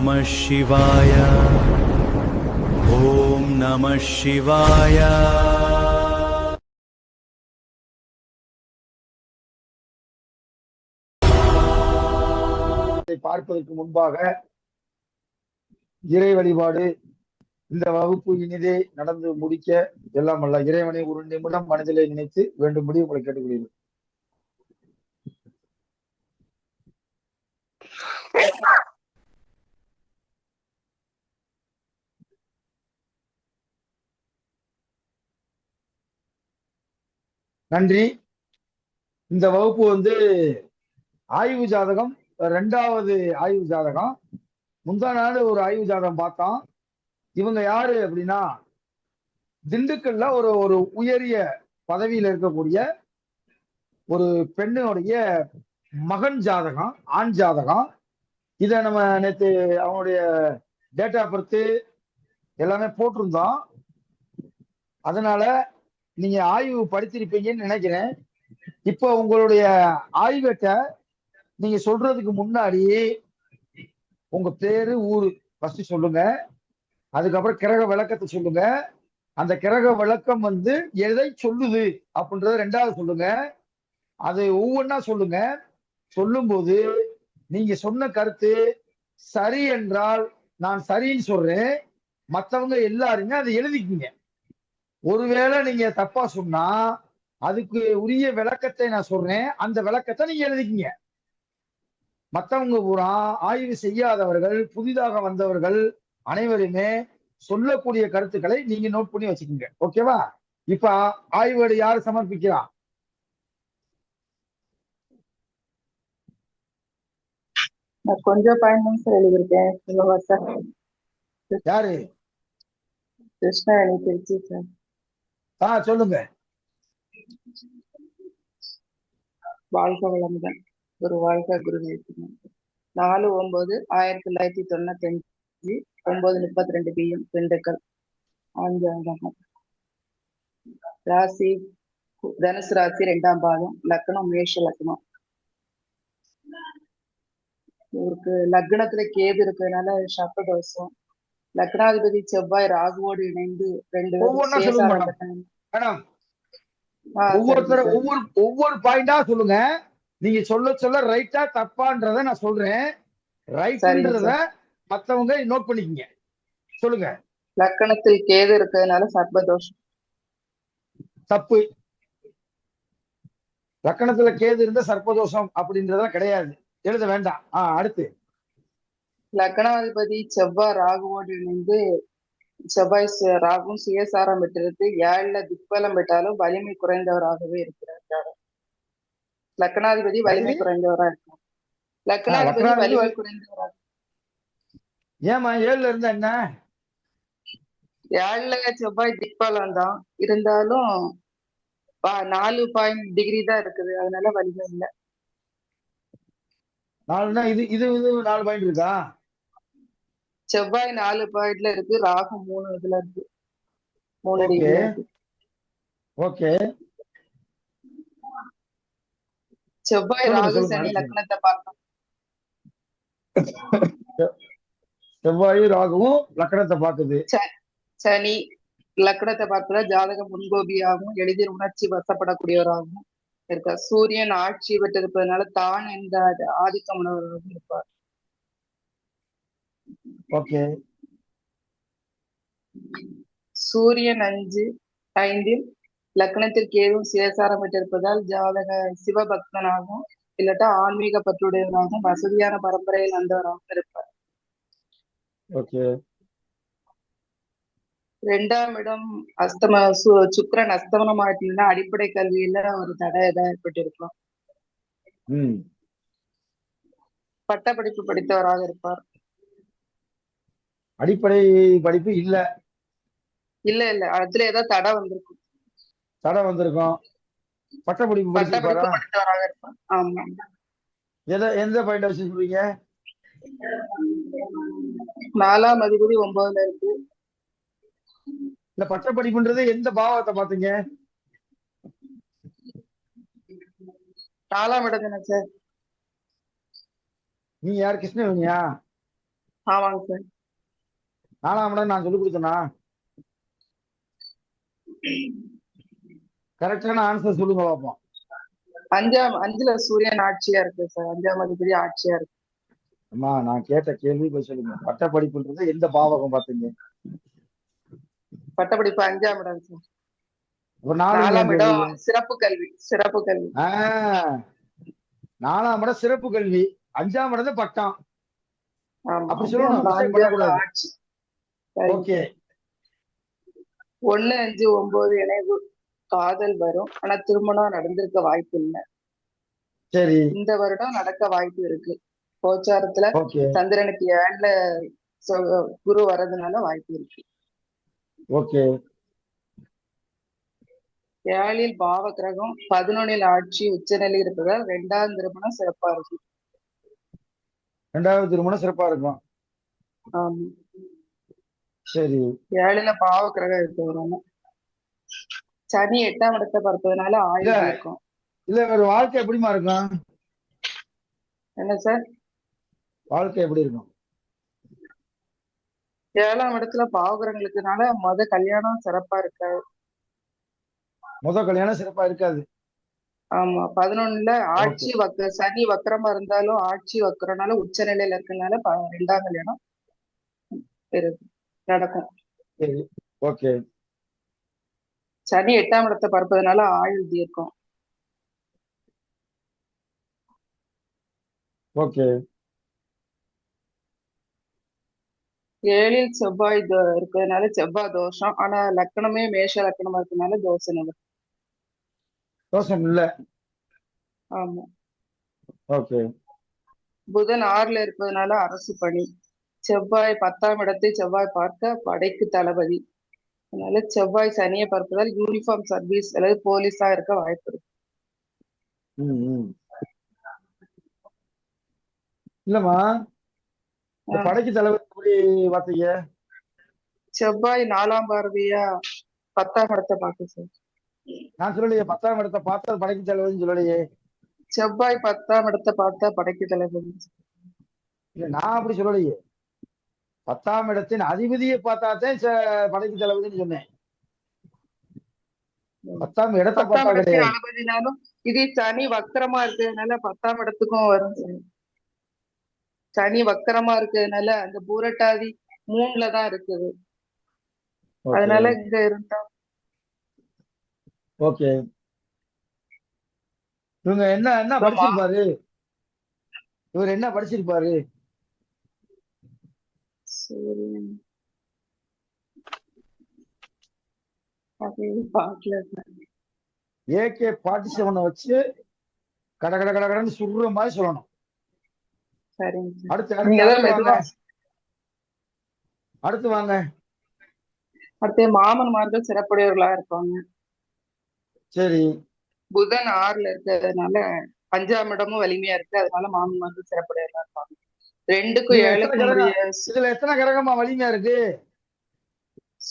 நமः சிவாய. ஓம் நமः சிவாய. பார்ப்பதற்கு முன்பாக இறை வழிபாடு இந்த வகுப்பு இனிதே நடந்து முடிக்க எல்லாம் அல்ல இறைவனை ஒரு நிமிடம் மனதிலே நினைத்து வேண்டும்படி உங்களை கேட்டுக்கொள்கிறேன். நன்றி. இந்த வகுப்பு ஆய்வு ஜாதகம், 2வது ஆய்வு ஜாதகம். முந்தா நாள் ஒரு ஆய்வு ஜாதகம் பார்த்தோம். இவங்க யாரு அப்படின்னா, திண்டுக்கல்ல ஒரு உயரிய பதவியில இருக்கக்கூடிய ஒரு பெண்ணுடைய மகன் ஜாதகம், ஆண் ஜாதகம். இதை நம்ம நேற்று அவனுடைய டேட் ஆஃப் பர்த் எல்லாமே போட்டிருந்தோம். அதனால நீங்க ஆய்வு படித்திருப்பீங்கன்னு நினைக்கிறேன். இப்போ உங்களுடைய ஆய்வத்தை நீங்க சொல்றதுக்கு முன்னாடி உங்க பேரு, ஊரு ஃபர்ஸ்ட் சொல்லுங்க. அதுக்கப்புறம் கிரக விளக்கத்தை சொல்லுங்க. அந்த கிரக விளக்கம் எதை சொல்லுது அப்படின்றத 2வது சொல்லுங்க. அது ஒவ்வொன்றா சொல்லுங்க. சொல்லும்போது நீங்க சொன்ன கருத்து சரி என்றால் நான் சரின்னு சொல்றேன், மற்றவங்க எல்லாருமே அதை எழுதிக்குங்க. ஒருவேளை நீங்க தப்பா சொன்னா அதுக்கு உரிய விளக்கத்தை நான் சொல்றேன், அந்த விளக்கத்தை நீங்க எழுதிக்குங்க. மற்றவங்க பூரா ஆய்வு செய்யாதவர்கள், புதிதாக வந்தவர்கள் அனைவருமே சொல்லக்கூடிய கருத்துக்களை நீங்க நோட் பண்ணி வச்சுக்கோங்க. ஓகேவா? இப்ப ஆய்வோடு யாரு சமர்ப்பிக்கிறா? கொஞ்சம் பாயிண்ட் சார் எழுதியிருக்கேன். சார் யாரு? கிருஷ்ணவேணி, திருச்சி சார். சொல்லுங்க. வாழ்க வளமுடன். ஒரு வாழ்க குரு. 4/9/1995 9:32 PM திண்டுக்கல். ராசி தனுசு ராசி, 2ஆம் பாதம், லக்னம் மேஷ லக்னம். இவருக்கு லக்னத்துல கேது இருக்கிறதுனால சப்த தோஷம். லக்னாதிபதி செவ்வாய் ராகுவோடு இணைந்து 2 ஒவ்வொரு பாயிண்டா சொல்லுங்க. நீங்க சொல்ல ரைட்டா தப்பான்றத நான் சொல்றேன். ரைட்ன்றத மத்தவங்க நோட் பண்ணிக்கங்க. சொல்லுங்க. லக்னத்தில் கேது இருக்கிறதுனால சர்ப்பதோஷம். தப்பு. லக்னத்துல கேது இருந்த சர்ப்பதோஷம் அப்படின்றதெல்லாம் கிடையாது, எழுத வேண்டாம். அடுத்து லக்னாதிபதி செவ்வாய் ராகுவோடு இணைந்து செவ்வாய் ராகும் சுயசாரம் பெற்றிருக்கு. 7ல திக்பலம் பெற்றாலும் வலிமை குறைந்தவராகவே இருக்கிறார். லக்னாதிபதி வலிமை குறைந்தவரா இருக்கார். லக்னாதிபதி வலிமை குறைந்தவராக. ஏமா 7ல இருந்தா என்ன? 7ல செவ்வாய் திக்பலம் தான் இருந்தாலும் 4 டிகிரி தான் இருக்குது, அதனால வலிமை இல்லை. 4னா இது 4 பாயிண்ட் இருக்கா? செவ்வாய் 4 பாயிண்ட்ல இருக்கு, ராகு 3 இதுல இருக்கு, 3 டிகிரி இருக்கு. ஓகே. செவ்வாய் ராகு சனி லக்னத்தை பார்க்கணும். செவ்வாய் ராகுவும் லக்னத்தை பார்க்குது. சனி லக்னத்தை பார்க்கல. ஜாதகம் முன்கோபியாகவும் எளிதில் உணர்ச்சி வசப்படக்கூடியவராகவும் இருக்கார். சூரியன் ஆட்சி பெற்றிருப்பதனால தான் என்ற ஆதிக்க உணர்வாகவும் இருப்பார். ஓகே. சூரியன் 5/5 லக்னத்தில் கேதும் சேசாரம் பெற்றிருப்பதால் ஜாதக சிவபக்தனாகவும் இல்லாட்டா ஆன்மீக பற்றுடையவராகவும் வசதியான பரம்பரையில் வந்தவராகவும் இருப்பார். ஓகே. 2ஆம் இடம் சுக்கிரன் அஸ்தமனம் ஆயிட்டீங்கன்னா அடிப்படை கல்வியில ஒரு தடை ஏற்பட்டிருக்கலாம். பட்டப்படிப்பு படித்தவராக இருப்பார். அடிப்படை படிப்பு இல்ல அதுல ஏதாவது தடை வந்திருக்கும். பட்டப்படிப்பு படித்தவராக இருப்பார். ஆமா. எந்த பாயிண்ட் வச்சு சொல்றீங்க? 4ஆம் அதிபதி 9ல இருக்கு. இல்ல, பட்டப்படிப்புன்றது எந்த பாவத்தை பாத்தீங்க? 4ஆம் இடம் தானே சார். நீங்க யார்? கிருஷ்ணவேணியா? ஆமாங்க சார். 4ஆம் இடம் நான் சொல்லி கொடுத்தேனா? கரெக்டான ஆன்சர் சொல்லுங்க பார்ப்போம். 5ல சூரியன் ஆட்சியா இருக்கு சார். 5ஆம் அதிபதி ஆட்சியா இருக்கு. அம்மா நான் கேட்ட கேள்வி போய் சொல்லுங்க. பட்டப்படிப்புன்றது எந்த பாவகம் பாத்தீங்க? பட்டப்படிப்பு 5ஆம் இடம் சார். ஒரு 4 4ஆம் இடம் சிறப்பு கல்வி. சிறப்பு கல்வி. 4ஆம் இடம் சிறப்பு கல்வி, 5ஆம் இடம் தான் பட்டம். ஆமா. அப்படி சொல்லணும், மிஸ்டேக் 5ஆம் பண்ணக்கூடாது. இடம் ஆட்சி. சரிங்க ஓகே. சார். 1, 5, 9 இணைவு காதல் வரும். ஆனா திருமணம் நடந்திருக்க வாய்ப்பு இல்லை. சரி. இந்த வருடம் நடக்க வாய்ப்பு இருக்கு. கோச்சாரத்துல ஓகே. சந்திரனுக்கு 7ல குரு வர்றதுனால வாய்ப்பு இருக்கு. ஓகே. 7ல் பாவ கிரகம் 11ல் ஆட்சி உச்சநிலை இருப்பதால் 2ஆம் திருமணம் சிறப்பா இருக்கு. 2வது திருமணம் சிறப்பா இருக்கும். ஆமா. சரி. 7ல பாவ கிரகம் இருக்கிறதுனால. சனி 8ஆம் இடத்தை பார்ப்பதனால ஆயுள் இருக்கும். இல்ல ஒரு வாழ்க்கை எப்படிமா இருக்கும்? என்ன சார்? வாழ்க்கை எப்படி இருக்கும்? 7ஆம் இடத்துல பாவகிரகங்களுக்குனால கல்யாணம் சிறப்பா இருக்காது. கல்யாணம் சிறப்பா இருக்காது. ஆமா. 11ல ஆட்சி சனி வக்கரமா இருந்தாலும் ஆட்சி வக்கரனால உச்ச நிலையில இருக்கனால 2ஆம் கல்யாணம் நடக்கும். சரி. ஓகே. சனி 8ஆம் இடத்தை பார்ப்பதனால ஆயுள் தீர்க்கும். ஓகே. 7ல் செவ்வாய் இருக்கிறதுனால செவ்வாய் தோஷம். ஆனா லக்கணமே மேஷ லக்கணமா இருக்கனால தோஷம் இல்லை. தோஷம் இல்ல. ஆமா. ஓகே. புதன் 6ல இருப்பதனால அரசு பணி. செவ்வாய் 10ஆம் இடத்தை செவ்வாய் பார்க்க படைக்கு தளபதி. அதனால செவ்வாய் சனியை பார்ப்பதால் யூனிஃபார்ம் சர்வீஸ் அல்லது போலீஸா இருக்க வாய்ப்பு இருக்கு. இல்லம்மா, படைக்கு தலைவர் எப்படி பாத்தீங்க? செவ்வாய் 4ஆம் பார்வையா 10ஆம் இடத்தை பார்க்க சார். நான் சொல்லலையே 10ஆம் இடத்தை பார்த்தா படைக்கு தலைவர்னு சொல்லலையே. செவ்வாய் 10ஆம் இடத்தை பார்த்தா படைக்கு தளபதி. இல்ல நான் அப்படி சொல்லலையே. 10ஆம் இடத்தின் அதிபதியை பார்த்தாதான் படைக்கு தளபதினு சொன்னேன். 10ஆம் இடத்தை 10ஆம் பார்த்தா இடத்தின் கிடையாது. அளபதினாலும் இதே சனி வக்கரமா இருக்கிறதுனால 10ஆம் இடத்துக்கும் வரும் சார். சனி வக்கரமா இருக்கிறதுனால அந்த பூரட்டாதி 3ல தான் இருக்குது. அதனால இங்க இருந்தா. ஓகே. இவங்க என்ன படிச்சிருப்பாரு? இவர் என்ன படிச்சிருப்பாரு? சரி. AK-47 வச்சு கட கட கட கடன்னு சுடுற மாதிரி சொல்லணும். அடுத்து வாங்க. அடுத்து மாமன்மார்கள் சிறப்புடையவர்களா இருப்பாங்க. சரி. புதன் 6ல இருக்கிறதுனால 5ஆம் இடமும் வலிமையா இருக்கு. அதனால மாமன்மார்கள் சிறப்புடையவர்களா இருப்பாங்க. 2க்கும் 7க்கும் இதுல எத்தனை கிரகமா வலிமையா இருக்கு?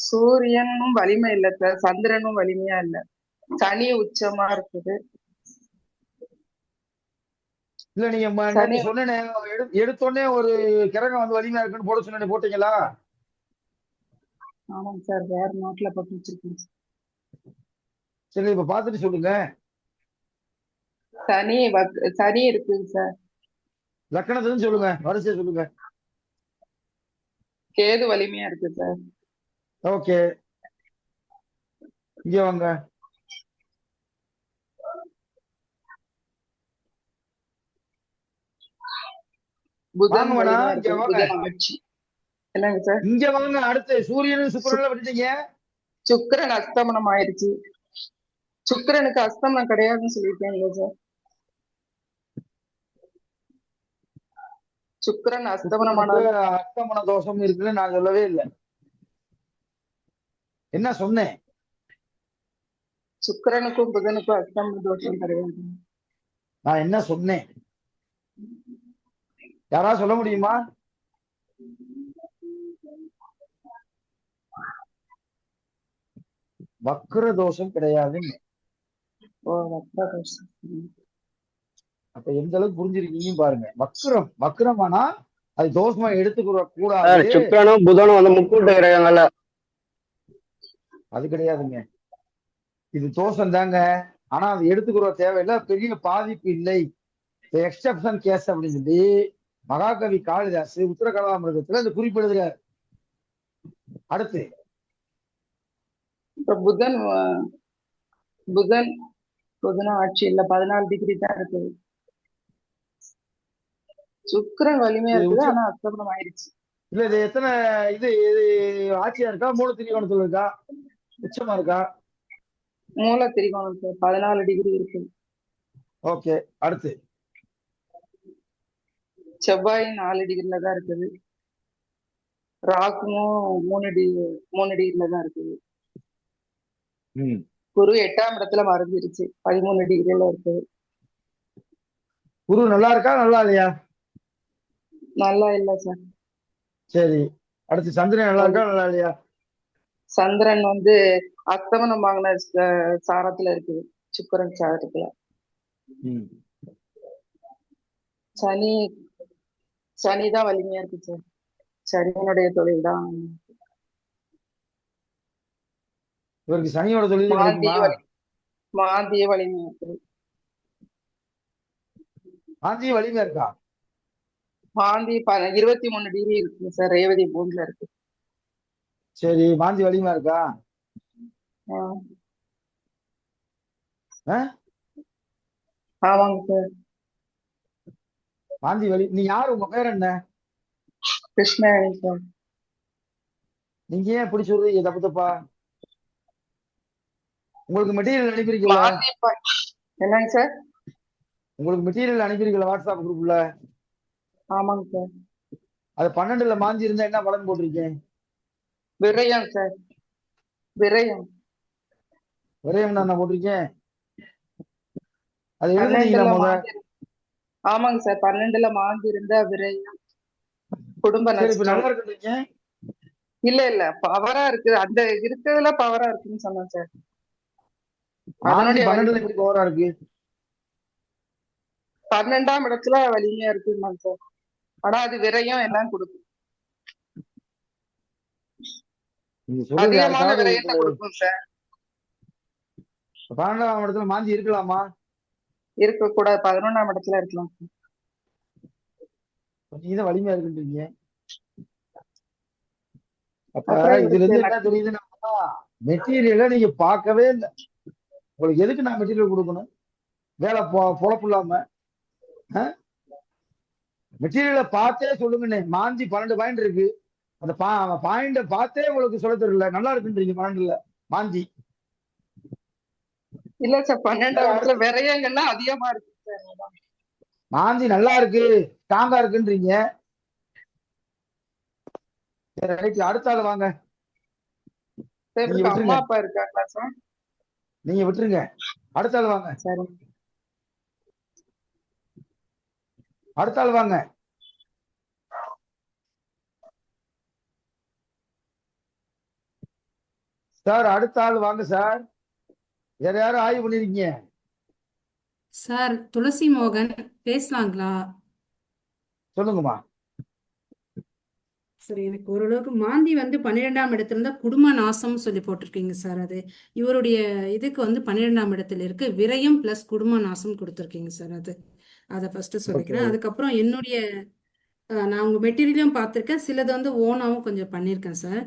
சூரியனும் வலிமை இல்ல சார். சந்திரனும் வலிமையா இல்ல. சனி உச்சமா இருக்குது. இல்ல நீங்க சொன்ன எடுத்தோடனே ஒரு கிரகம் வந்து வலிமையா இருக்குன்னு போட சொன்ன போட்டீங்களா? ஆமாங்க சார். வேற நாட்டுல போட்டு வச்சிருக்கேன். சரி, இப்ப பாத்துட்டு சொல்லுங்க. சனி இருக்குங்க சார். லக்கணத்துன்னு சொல்லுங்க, வரிசையை சொல்லுங்க. கேது வலிமையா இருக்கு சார். ஓகே. இங்க வாங்க. புதன் ஆட்சி. என்னங்க சார்? இங்க வாங்க. அடுத்து சூரியனும் சுக்கிரனும் விட்டுட்டீங்க. சுக்கிரன் அஸ்தமனம் ஆயிடுச்சு. சுக்கிரனுக்கு அஸ்தமனம் கிடையாதுன்னு சொல்லியிருக்கேன் சார். சுக்கிரன் அஸ்தமன தோஷம் இருக்குன்னு நான் சொல்லவே இல்லை. என்ன சொன்னேன்? சுக்கிரனுக்கும் புதனுக்கும் அஸ்தமன தோஷம் கிடையாது. நான் என்ன சொன்னேன்? யாராவது சொல்ல முடியுமா? வக்ர தோஷம் கிடையாதுன்னு. அப்ப எந்த அளவுக்கு புரிஞ்சிருக்கீங்க பாருங்க. வக்ரமானா அது தோஷமா எடுத்துக்கிற கூடாது. சார் சுக்கிரனும் புதனும் வந்து முக்கூட்டு கிரகங்கள்ல. அது கிடையாதுங்க, இது தோஷம் தாங்க. ஆனா அது எடுத்துக்கிற தேவையில்லை, பெரிய பாதிப்பு இல்லை, எக்ஸப்ஷன் கேஸ் அப்படின்னு சொல்லி மகாகவி காளிதாஸ் உத்தர கலாமிரதத்துல இந்த குறிப்பிடுகிறார். அடுத்து இப்ப புதன் புதனும் ஆட்சி இல்ல, 14 டிகிரி தான் இருக்குது. சுக்கிரன் வலிமையா இது இருக்குது, உச்ச ஆனா அஸ்தமனம் ஆயிடுச்சு. இல்ல இது எத்தனை, இது ஆட்சியா இருக்கா, மூல திரிகோணத்துல இருக்கா, உச்சமா இருக்கா? மூல திரிகோணம் சார், 14 டிகிரி இருக்கு. ஓகே, அடுத்து செவ்வாய் 4 டிகிரில தான் இருக்குது. ராகுவும் 3 டிகிரில தான் இருக்குது. ம் குரு 8ஆம் இடத்துல மறைஞ்சிருச்சு, 13 டிகிரில இருக்குது. குரு நல்லா இருக்கா நல்லா இல்லையா? நல்லா இல்ல சார். சரி, அடுத்து சந்திரன் நல்லா இருக்கா நல்லா இல்லையா? சந்திரன் வந்து அஸ்தமனம் வாங்கின சாரத்துல இருக்குது, சுக்கிரன் சாரத்துல. ம் சனி சனிதான் வலிமையா இருக்கு சார், சனியனுடைய தொழில் தான். இவருக்கு சனியோட தொழில் மாந்திய கிடைக்குமா? மாந்திய வலிமையா இருக்குது. ஆஞ்சி வலிமையா இருக்கா? மாந்தி 23 டிகிரி இருக்கு சார், ரேவதி பூண்ட்ல இருக்கு. சரி, மாந்தி வலிமையா இருக்கா? ஆஹ் ஆ? ஆமாங்க சார். மாந்தி வலி, நீ யாரு, உங்க பேர் என்ன? கிருஷ்ணவேணி சார். நீங்க ஏன் இப்படி சொல்றீங்க தப்பு தப்பா? உங்களுக்கு மெட்டீரியல் அனுப்பியிருக்கீங்களா? மாந்தி என்னங்க சார்? உங்களுக்கு மெட்டீரியல் அனுப்பியிருக்கீங்களா வாட்ஸ்அப் குரூப்ல? ஆமாங்க சார். அது 12ல மாந்தி இருந்தா என்ன பலன் போட்டிருக்கேன்? விரயம் சார், விரயம். விரயம் நான் போட்டிருக்கேன், அது எழுதுனீங்களா 12ல முத? மாந்தி. ஆமாங்க சார், 12ல மாந்தி இருந்தா விரயம், குடும்ப சரி, இப்ப நஷ்டம். நல்லா இருக்குன்றீங்க. இல்ல பவரா இருக்கு, அந்த இருக்கிறதுல பவரா இருக்குன்னு சொன்னேன் சார். மாந்தி அதனுடைய 12ல வலிமை எப்படி பவரா இருக்கு? 12ஆம் இடத்துல வலிமையா இருக்குங்க சார். ஆனா அது விரயம் எல்லாம் கொடுக்கும், நீங்க சொல்றது அதிகமான யாருக்காவது விரயத்தை கொடுக்கும் சார். 12ஆம் இடத்துல மாந்தி இருக்கலாமா? இருக்க கூடாது, 11ஆம் இடத்துல இருக்கலாம். நீங்க தான் வலிமையா இருக்குன்றீங்க. அப்ப அப்புறம் இதுல இவருக்கு இருந்து என்ன தெரியுதுன்னா, மெட்டீரியலை நீங்க பார்க்கவே இல்லை. உங்களுக்கு எதுக்கு நான் மெட்டீரியல் கொடுக்கணும்? வேலை பொழப்பு இல்லாம மெட்டீரியலை பார்த்தே சொல்லுங்கண்ணே. மாந்தி 12 பாயிண்ட் இருக்கு, அந்த பாயிண்ட பார்த்தே உங்களுக்கு சொல்ல தெரியல, நல்லா இருக்குன்றீங்க 12ல மாந்தி. இல்ல சார், 12ஆம் இடத்துல விரயங்கள்லாம் அதிகமா இருக்கு சார். மாந்தி நல்லா இருக்கு, ஸ்ட்ராங்கா இருக்குன்றீங்க. சரி ரைட், அடுத்த ஆள் வாங்க. சார் நீங்க இவருக்கு அம்மா விட்டுருங்க, அப்பா இருக்காங்களா சார்? நீங்க விட்டுருங்க, அடுத்த ஆள் வாங்க. சரி. அடுத்த ஆள் வாங்க. சார் அடுத்த ஆள் வாங்க சார். வேற யாரும் ஆய்வு பண்ணிருக்கீங்க? சார் துளசி மோகன் பேசலாங்களா? சொல்லுங்கம்மா. சரி, எனக்கு ஓரளவுக்கு மாந்தி வந்து 12ஆம் இடத்துல இருந்தா குடும்ப நாசம் சொல்லி போட்டிருக்கீங்க சார். அது இவருடைய இதுக்கு வந்து 12ஆம் இடத்துல இருக்கு, விரயம் பிளஸ் குடும்ப நாசம் கொடுத்துருக்கீங்க சார். அதை ஃபர்ஸ்ட் ஓகே, சொல்லிக்கிறேன். அதுக்கப்புறம் என்னுடைய நான் உங்க மெட்டீரியலும் பார்த்துருக்கேன், சிலது வந்து ஓனாவும் கொஞ்சம் பண்ணியிருக்கேன் சார்.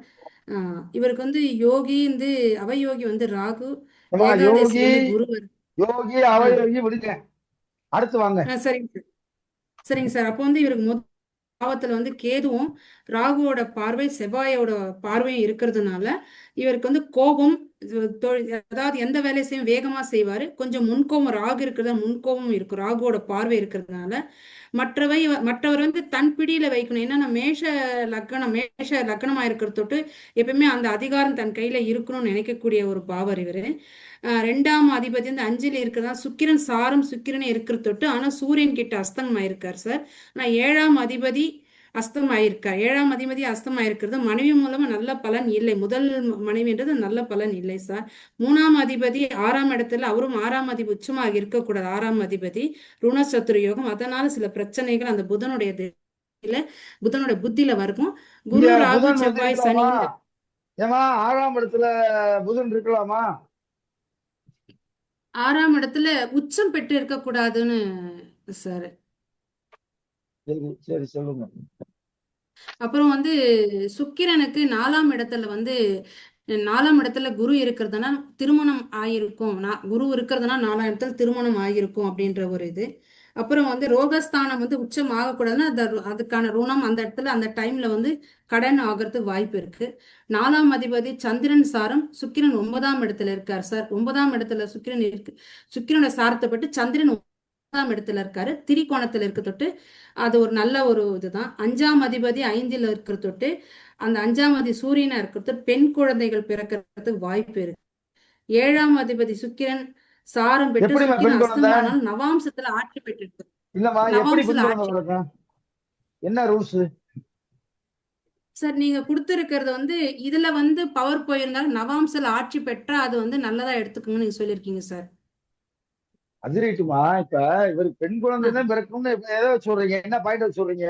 இவருக்கு வந்து யோகி வந்து அவயோகி வந்து ராகு, ஏகாதசி யோகி வந்து குருவர். யோகி அவயோகி விடுங்க, அடுத்து வாங்க. சரிங்க சார். சரிங்க சார். அப்போ வந்து இவருக்கு பாவத்துல வந்து கேதுவும் ராகுவோட பார்வை செவ்வாயோட பார்வையும் இருக்கிறதுனால இவருக்கு வந்து கோபம், அதாவது எந்த வேலையை செய்யும் வேகமா செய்வாரு, கொஞ்சம் முன்கோபம், ராகு இருக்கிறதா முன்கோபம் இருக்கும், ராகுவோட பார்வை இருக்கிறதுனால மற்றவர் வந்து தன் பிடியில வைக்கணும். ஏன்னா மேஷ லக்னமா இருக்கிற தொட்டு எப்பயுமே அந்த அதிகாரம் தன் கையில இருக்கணும்னு நினைக்கக்கூடிய ஒரு பாவர் இவரு. 2ஆம் அதிபதி வந்து 5ல் இருக்கிறதா சுக்கிரன் சாரம் சுக்கிரனே இருக்கிற தொட்டு, ஆனா சூரியன் கிட்ட அஸ்தங்கம் ஆயிருக்கார் சார். ஆனா 7ஆம் அதிபதி அஸ்தமாயிருக்கார். 7ஆம் அதிபதி அஸ்தமாயிருக்கிறது மனைவி மூலமா நல்ல பலன் இல்லை, முதல் மனைவின்றது நல்ல பலன் இல்லை சார். 3ஆம் அதிபதி 6ஆம் இடத்துல, அவரும் 6ஆம் அதிபதி உச்சமாக இருக்கக்கூடாது, 6ஆம் அதிபதி ருணசத்துரு யோகம், அதனால சில பிரச்சனைகள் அந்த புதனுடைய புதனோட புத்தியில இருக்கும். குரு இங்க ராகு புதன் வந்து செவ்வாய் சனி இருக்கலாமா? இந்த ஏமா 6ஆம் இடத்துல புதன் இருக்கலாமா? 6ஆம் இடத்துல உச்சம் பெற்று இருக்கக்கூடாதுன்னு சார். சரி சரி சொல்லுங்க. அப்புறம் வந்து சுக்கிரனுக்கு 4ஆம் இடத்துல வந்து 4ஆம் இடத்துல குரு இருக்கிறதுனா திருமணம் ஆகிருக்கும். குரு இருக்கிறதுனா 4ஆம் இடத்துல திருமணம் ஆகிருக்கும் அப்படின்ற ஒரு இது. அப்புறம் வந்து ரோகஸ்தானம் வந்து உச்சம் ஆகக்கூடாதுன்னா அதுக்கான ருணம் அந்த இடத்துல அந்த டைம்ல வந்து கடன் ஆகிறதுக்கு வாய்ப்பு இருக்கு. 4ஆம் அதிபதி சந்திரன் சாரம் சுக்கிரன் 9ஆம் இடத்துல இருக்கார் சார். 9ஆம் இடத்துல சுக்கிரன் இருக்கு. சுக்கிரனோட சாரத்தை பட்டு சந்திரன் 9ஆம் இடத்துல இருக்காரு. திரிகோணத்துல இருக்க தொட்டு அது ஒரு நல்ல ஒரு இதுதான். 5ஆம் அதிபதி 5ல் இருக்கிற தொட்டு அந்த 5ஆம் அதிபதி சூரியனா இருக்கிறது பெண் குழந்தைகள் பிறக்கிறதுக்கு வாய்ப்பு இருக்கு. 7ஆம் அதிபதி சுக்கிரன் சாரம் பெற்று எப்படிம்மா சுக்கிரன் பெண் குழந்தை? அஸ்தமானால் நவாம்சத்துல ஆட்சி பெற்றிருக்கு. இல்லம்மா எப்படி பெண் நவாம்சத்துல குழந்தை ஆட்சி பிறக்கும்? என்ன ரூல்ஸ்? சார் நீங்க கொடுத்திருக்கிறது வந்து இதுல வந்து பவர் போயிருந்தாலும் நவாம்சல ஆட்சி பெற்றா அது வந்து நல்லதா எடுத்துக்கோங்கன்னு நீங்க சொல்லியிருக்கீங்க சார். அது ரைட்டுமா. இப்ப இவருக்கு பெண் குழந்தை தான் பிறக்கும்னு இப்ப எதை வச்சு சொல்றீங்க? என்ன பாயிண்ட் வச்சு சொல்றீங்க?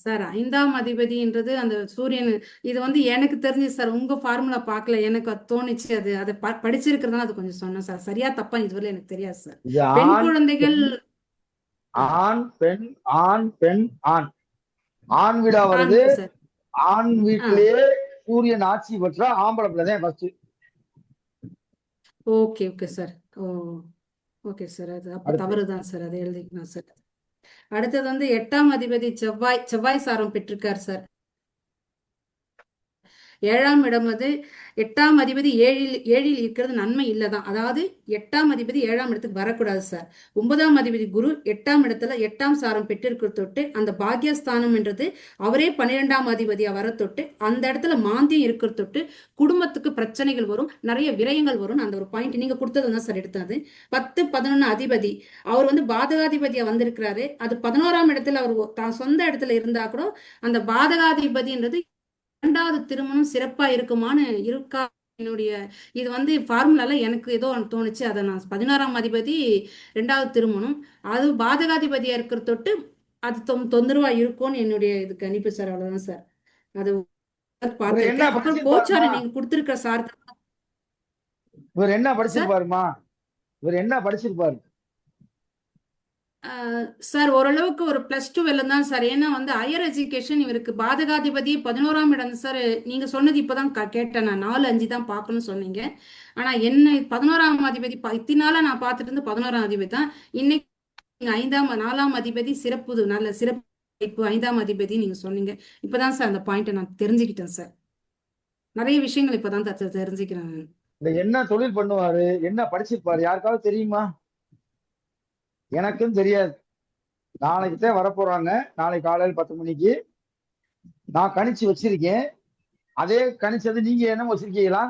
சார் 5ஆம் அதிபதின்றது அந்த சூரியன். இது வந்து எனக்கு தெரிஞ்சு சார், உங்க ஃபார்முலா பார்க்கல, எனக்கு அது தோணுச்சு. அது அதை படிச்சிருக்கிறதா அது கொஞ்சம் சொன்னேன் சார். சரியா தப்பா இதுவரை எனக்கு தெரியாது சார். இது பெண் ஆண் குழந்தைகள் பெண் ஆண் பெண் ஆண் பெண் ஆண். ஆண் வீடா ஆண் வருது. சார். ஆண் ஆ வீட்டிலேயே சூரியன் ஆட்சி பெற்றா ஆம்பளை பிள்ளை தான் first. Okay okay sir. Oh okay sir. அது அப்ப அடுத்து தவறு தான் சார், அதை எழுதிக்கணும் சார். அடுத்தது வந்து 8ஆம் அதிபதி செவ்வாய் சாரம் பெற்றிருக்கார் சார். 7ஆம் இடம் வந்து 8ஆம் அதிபதி ஏழில் இருக்கிறது நன்மை இல்லதான். அதாவது 8ஆம் அதிபதி 7ஆம் இடத்துக்கு வரக்கூடாது சார். 9ஆம் அதிபதி குரு 8ஆம் இடத்துல 8ஆம் சாரம் பெற்றிருக்கிற தொட்டு அந்த பாக்யஸ்தானம் என்றது அவரே 12ஆம் அதிபதியா வர தொட்டு அந்த இடத்துல மாந்தியம் இருக்கிற தொட்டு குடும்பத்துக்கு பிரச்சனைகள் வரும், நிறைய விரயங்கள் வரும். அந்த ஒரு பாயிண்ட் நீங்க கொடுத்தது தான் சார் எடுத்தது. 10 11 அதிபதி அவர் வந்து பாதகாதிபதியா வந்திருக்கிறாரு. அது 11ஆம் இடத்துல அவர் தான் சொந்த இடத்துல இருந்தா கூட அந்த பாதகாதிபதின்றது 2வது திருமணம் சிறப்பா இருக்குமான்னு இருக்கா. என்னுடைய இது வந்து ஃபார்முலால எனக்கு ஏதோ தோணுச்சு. அதை நான் 16ஆம் அதிபதி 2வது திருமணம் அது பாதகாதிபதியா இருக்கிற தொட்டு அது தொந்தரவா இருக்கும்னு என்னுடைய இது கணிப்பு சார். அவ்வளவுதான் சார். அது இவர் என்ன பார்த்திருக்கேன். அப்புறம் படிச்சிருப்பாருமா? கோச்சாரம் நீங்க கொடுத்திருக்கிற சார் இவர் என்ன சார். படிச்சிருப்பாருமா? இவர் என்ன படிச்சிருப்பாரு? சார் ஓரளவுக்கு ஒரு +2 வெல்லம் தான் சார். ஏன்னா வந்து ஹையர் எஜுகேஷன் இவருக்கு பாதகாதிபதி 11ஆம் இடம் சார். நீங்க சொன்னது இப்பதான் கேட்டேன். நான் 4 5 தான் பார்க்கணும்னு சொன்னீங்க. ஆனா என்ன 11ஆம் அதிபதி இத்தினால நான் பார்த்துட்டு இருந்து 11ஆம் அதிபதி தான். இன்னைக்கு 4ஆம் அதிபதி சிறப்பு, நல்ல சிறப்பு. இப்போ 5ஆம் அதிபதி நீங்க சொன்னீங்க. இப்பதான் சார் அந்த பாயிண்ட்டை நான் தெரிஞ்சுக்கிட்டேன் சார். நிறைய விஷயங்கள் இப்பதான் தெரிஞ்சுக்கிறேன். இந்த என்ன தொழில் பண்ணுவாரு? என்ன படிச்சிருப்பாரு? யாருக்காவது தெரியுமா? எனக்கும் தெரியாது. நாளைக்கு தான் வரப்போறாங்க. நாளைக்கு காலையில் 10 மணிக்கு நான் கணிச்சு வச்சிருக்கேன். அதே கணிச்சது நீங்க என்ன வச்சிருக்கீங்களா?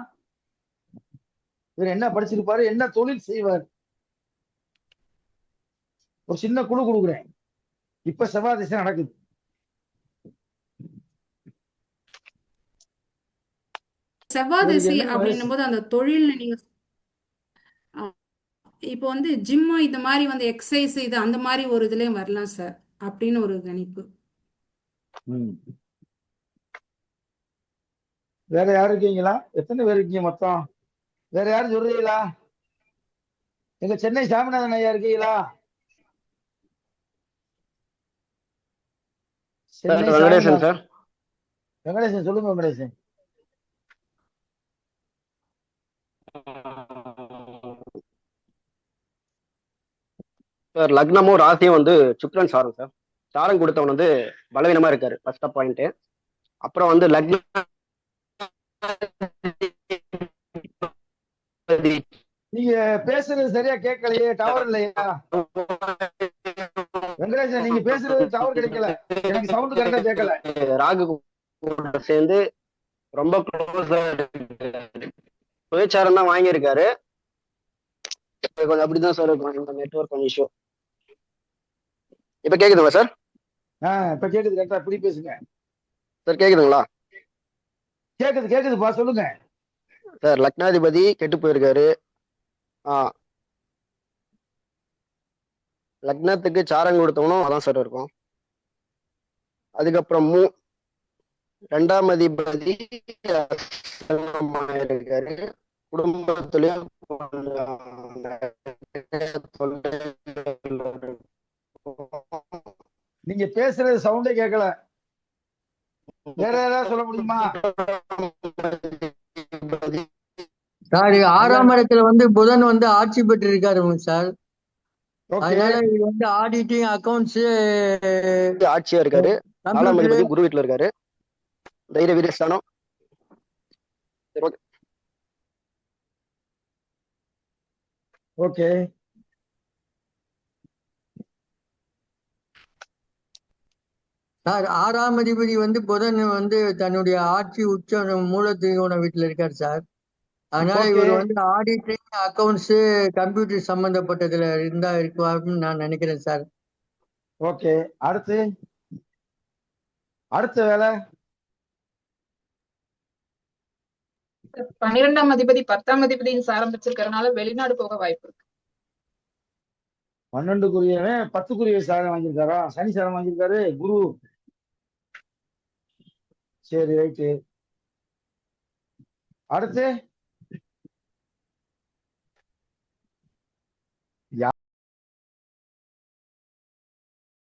இவர் என்ன படிச்சிருப்பாரு? என்ன தொழில் செய்வார்? ஒரு சின்ன குழு கொடுக்குறேன். இப்ப செவ்வாய் திசை நடக்குது. செவ்வாய் இவருக்கு திசை என்ன வயசு? அப்படின்னும் போது அந்த தொழில் நீங்க இப்போ வந்து ஜிம்மு இந்த மாதிரி வந்து எக்ஸசைஸ் இது அந்த மாதிரி ஒரு இதுலயும் வரலாம் சார் அப்படின்னு ஒரு கணிப்பு. வேற யாரு இருக்கீங்களா? எத்தனை பேர் இருக்கீங்க மொத்தம்? வேற யாரும் சொல்றீங்களா? எங்க சென்னை சாமிநாதன் ஐயா இருக்கீங்களா? சென்னை வெங்கடேசன் சாமிநாதன். சார். வெங்கடேசன் சொல்லுங்க வெங்கடேசன். சார் லக்னமும் ராசியும் வந்து சுக்கிரன் சாரம் சார். சாரம் கொடுத்தவன் வந்து பலவீனமா இருக்காரு, ஃபர்ஸ்ட் பாயிண்ட். அப்புறம் வந்து நீங்க பேசுறது சரியா கேட்கலையே, டவர் இல்லையா? வெங்கடேசன் நீங்க பேசுறது டவர் கிடைக்கல, எனக்கு சவுண்ட் கரெக்டா கேட்கல. ராகு கூட சேர்ந்து ரொம்ப க்ளோஸா சுயச்சாரம் தான் வாங்கியிருக்காரு. கொஞ்சம் அப்படிதான் சார் இருக்கும் இந்த நெட்வொர்க் கொஞ்சம் இஷ்யூ. இப்ப கேக்குதுங்களா சார்? இப்ப கேக்குது கரெக்டா. இப்படி பேசுங்க சார். கேக்குதுங்களா? கேக்குது கேக்குதுப்பா, சொல்லுங்க சார். லக்னாதிபதி கெட்டு போயிருக்காரு. லக்னத்துக்கு சாரம் கொடுத்தவனும் அதான் சார் இருக்கும். அதுக்கப்புறம் ரெண்டாம் அதிபதி அஷ்டமமா இருக்காரு. குடும்பத்திலயும் தொல்லைகள் இருக்கும். நீங்க பேசுறது சவுண்டே கேட்கல. வேற ஏதாவது சொல்ல முடியுமா? சார் ஆறாம் இடத்துல வந்து புதன் வந்து ஆட்சி பெற்று இருக்காருங்க சார். ஓகே, அதனால இது வந்து ஆடிட்டிங் அக்கௌண்ட்ஸ் ஆட்சியா இருக்காரு. நாலாம் கம்ப்யூட்டர் அதிபதி குரு வீட்டுல இருக்காரு. தைரிய வீரஸ்தானம். சரி, ஓகே. ஓகே. சார் ஆறாம் அதிபதி வந்து புதன் வந்து தன்னுடைய ஆட்சி உச்ச மூலத்திரிகோண வீட்டுல இருக்காரு சார். அதனால ஓகே, இவர் வந்து ஆடிட்டிங் அக்கௌண்ட்ஸ் கம்ப்யூட்டர் சம்பந்தப்பட்டதுல இருந்தா இருக்குவாருன்னு நான் நினைக்கிறேன் சார். ஓகே. அடுத்த வேலை 12ஆம் அதிபதி 10ஆம் அதிபதியின் சாரம் வச்சிருக்கறனால வெளிநாடு போக வாய்ப்பு இருக்கு. 12க்குரியவன் 10க்குரிய சாரம் வாங்கியிருக்காரா? சனி சாரம் வாங்கியிருக்காரு குரு. சரி, ரைட்டு. அடுத்து